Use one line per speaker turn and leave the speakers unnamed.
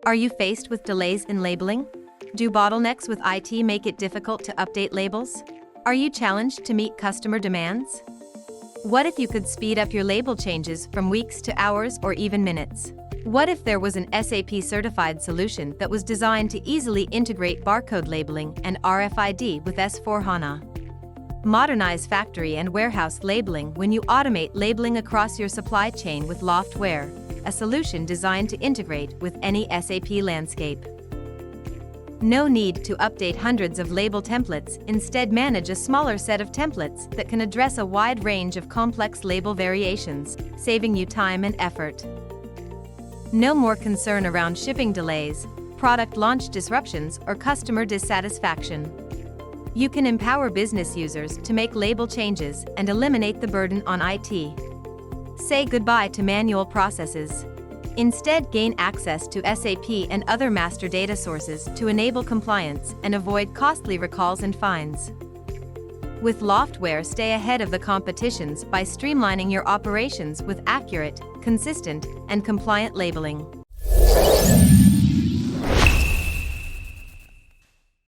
Are you faced with delays in labeling? Do bottlenecks with IT make it difficult to update labels? Are you challenged to meet customer demands? What if you could speed up your label changes from weeks to hours or even minutes? What if there was an SAP-certified solution that was designed to easily integrate barcode labeling and RFID with S/4HANA? Modernize factory and warehouse labeling when you automate labeling across your supply chain with Loftware, a solution designed to integrate with any SAP landscape. No need to update hundreds of label templates, instead manage a smaller set of templates that can address a wide range of complex label variations, saving you time and effort. No more concern around shipping delays, product launch disruptions, or customer dissatisfaction. You can empower business users to make label changes and eliminate the burden on IT. Say goodbye to manual processes. Instead, gain access to SAP and other master data sources to enable compliance and avoid costly recalls and fines. With Loftware, stay ahead of the competitions by streamlining your operations with accurate, consistent, and compliant labeling.